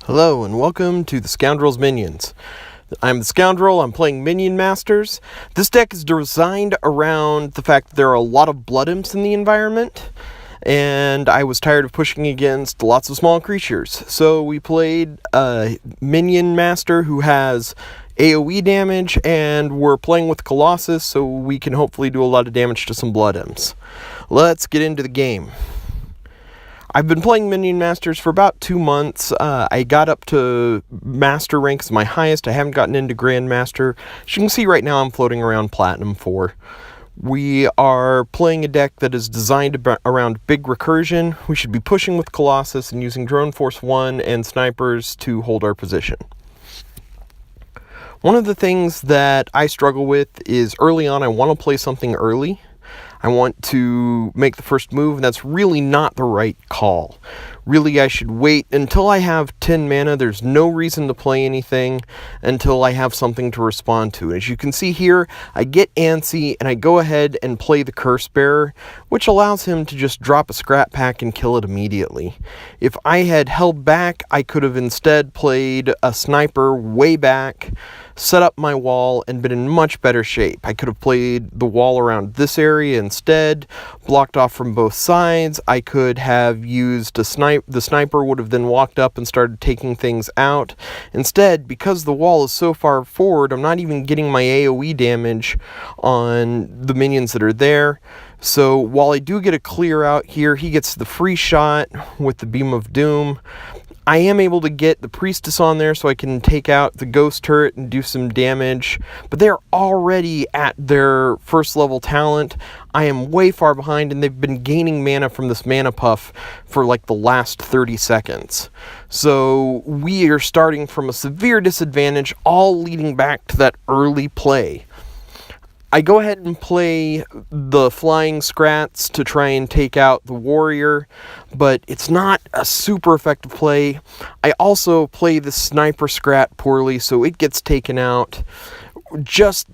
Hello and welcome to the Scoundrel's Minions. I'm the Scoundrel, I'm playing Minion Masters. This deck is designed around the fact that there are a lot of blood imps in the environment, and I was tired of pushing against lots of small creatures. So we played a Minion Master who has AoE damage, and we're playing with Colossus so we can hopefully do a lot of damage to some blood imps. Let's get into the game. I've been playing Minion Masters for about 2 months. I got up to Master rank as my highest. I haven't gotten into Grandmaster. As you can see right now, I'm floating around Platinum 4. We are playing a deck that is designed around big recursion. We should be pushing with Colossus and using Drone Force 1 and snipers to hold our position. One of the things that I struggle with is early on I want to play something early. I want to make the first move, and that's really not the right call. Really, I should wait until I have 10 mana. There's no reason to play anything until I have something to respond to. As you can see here, I get antsy, and I go ahead and play the Curse Bearer, which allows him to just drop a Scrap Pack and kill it immediately. If I had held back, I could have instead played a Sniper way back, set up my wall, and been in much better shape. I could have played the wall around this area instead, blocked off from both sides. I could have used a the sniper would have then walked up and started taking things out. Instead, because the wall is so far forward, I'm not even getting my AoE damage on the minions that are there. So while I do get a clear out here, he gets the free shot with the Beam of Doom. I am able to get the Priestess on there so I can take out the Ghost Turret and do some damage, but they're already at their first level talent. I am way far behind, and they've been gaining mana from this mana puff for like the last 30 seconds. So we are starting from a severe disadvantage, all leading back to that early play. I go ahead and play the Flying Scrats to try and take out the Warrior, but it's not a super effective play. I also play the Sniper Scrat poorly, so it gets taken out. Just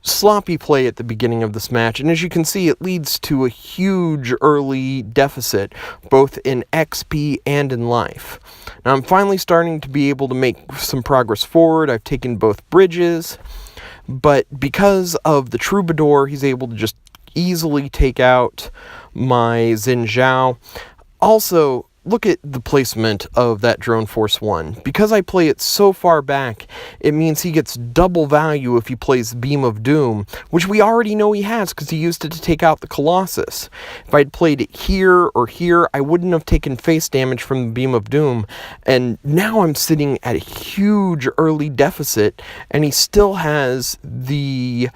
sloppy play at the beginning of this match, and as you can see, it leads to a huge early deficit, both in XP and in life. Now I'm finally starting to be able to make some progress forward. I've taken both bridges, but because of the Troubadour, he's able to just easily take out my Xin Zhao. Also, look at the placement of that Drone Force 1. Because I play it so far back, it means he gets double value if he plays Beam of Doom, which we already know he has because he used it to take out the Colossus. If I'd played it here or here, I wouldn't have taken face damage from the Beam of Doom, and now I'm sitting at a huge early deficit, and he still has the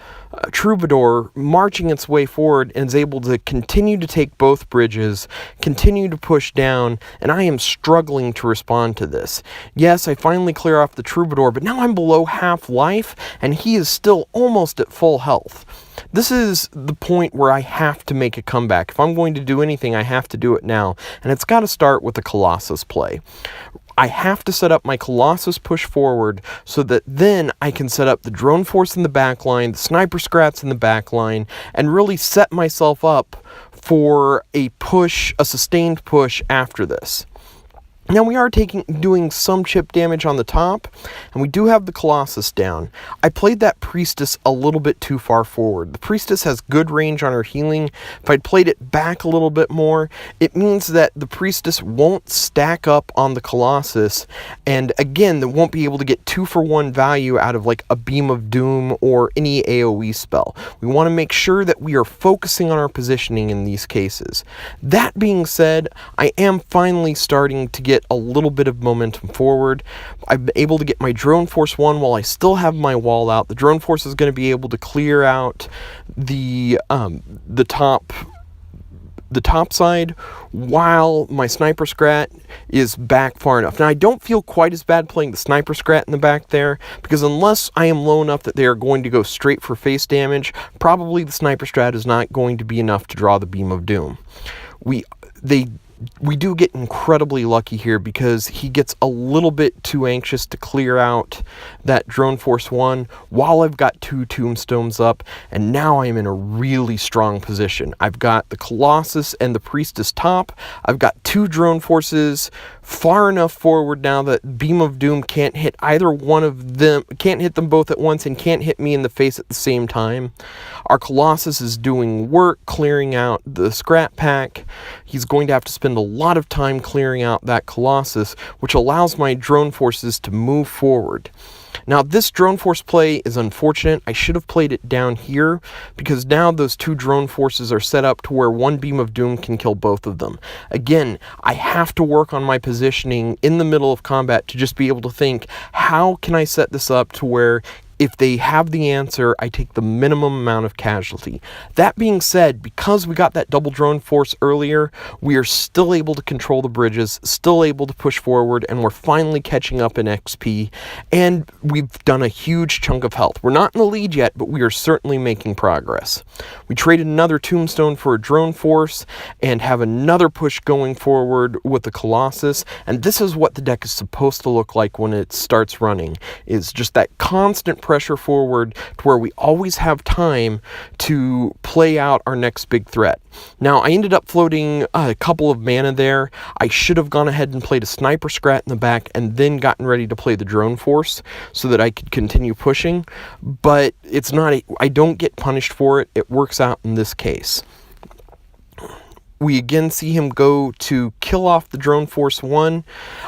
Troubadour marching its way forward and is able to continue to take both bridges, continue to push down, and I am struggling to respond to this. Yes, I finally clear off the Troubadour, but now I'm below half life, and he is still almost at full health. This is the point where I have to make a comeback. If I'm going to do anything, I have to do it now, and it's got to start with the Colossus play. I have to set up my Colossus push forward so that then I can set up the Drone Force in the back line, the Sniper Scrats in the back line, and really set myself up for a push, a sustained push after this. Now we are doing some chip damage on the top, and we do have the Colossus down. I played that Priestess a little bit too far forward. The Priestess has good range on her healing. If I'd played it back a little bit more, it means that the Priestess won't stack up on the Colossus, and again, they won't be able to get 2-for-1 value out of like a Beam of Doom or any AoE spell. We want to make sure that we are focusing on our positioning in these cases. That being said, I am finally starting to get a little bit of momentum forward. I'm able to get my Drone Force 1 while I still have my wall out. The Drone Force is going to be able to clear out the top side while my Sniper Scrat is back far enough. Now I don't feel quite as bad playing the Sniper Scrat in the back there, because unless I am low enough that they are going to go straight for face damage, probably the Sniper Scrat is not going to be enough to draw the Beam of Doom. We do get incredibly lucky here because he gets a little bit too anxious to clear out that Drone Force 1 while I've got 2 Tombstones up, and now I'm in a really strong position. I've got the Colossus and the Priestess top. I've got 2 Drone Forces far enough forward now that Beam of Doom can't hit either one of them, can't hit them both at once, and can't hit me in the face at the same time. Our Colossus is doing work clearing out the scrap pack. He's going to have to spend a lot of time clearing out that Colossus, which allows my drone forces to move forward. Now, this drone force play is unfortunate. I should have played it down here, because now those two drone forces are set up to where one Beam of Doom can kill both of them. Again, I have to work on my positioning in the middle of combat to just be able to think, how can I set this up to where if they have the answer, I take the minimum amount of casualty. That being said, because we got that double drone force earlier, we are still able to control the bridges, still able to push forward, and we're finally catching up in XP, and we've done a huge chunk of health. We're not in the lead yet, but we are certainly making progress. We traded another tombstone for a drone force, and have another push going forward with the Colossus, and this is what the deck is supposed to look like when it starts running, is just that constant pressure forward to where we always have time to play out our next big threat. Now, I ended up floating a couple of mana there. I should have gone ahead and played a Sniper Scrat in the back and then gotten ready to play the drone force so that I could continue pushing, but it's not I don't get punished for it. It works out in this case. We again see him go to kill off the Drone Force 1.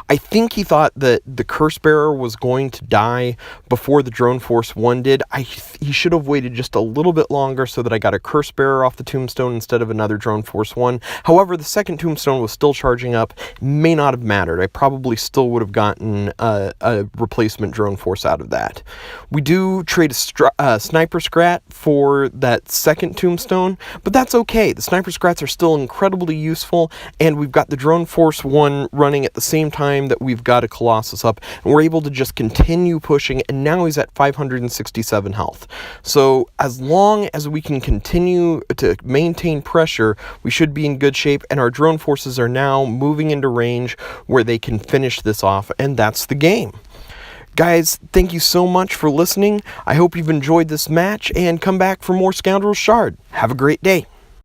I think he thought that the Curse Bearer was going to die before the Drone Force 1 did. He should have waited just a little bit longer so that I got a Curse Bearer off the Tombstone instead of another Drone Force 1. However, the second Tombstone was still charging up. May not have mattered. I probably still would have gotten a replacement Drone Force out of that. We do trade a Sniper Scrat for that second Tombstone, but that's okay. The Sniper Scrats are still incredibly useful, and we've got the Drone Force 1 running at the same time that we've got a Colossus up, and we're able to just continue pushing, and now he's at 567 health. So as long as we can continue to maintain pressure, we should be in good shape, and our drone forces are now moving into range where they can finish this off, and that's the game. Guys, thank you so much for listening. I hope you've enjoyed this match, and come back for more Scoundrel Shard. Have a great day.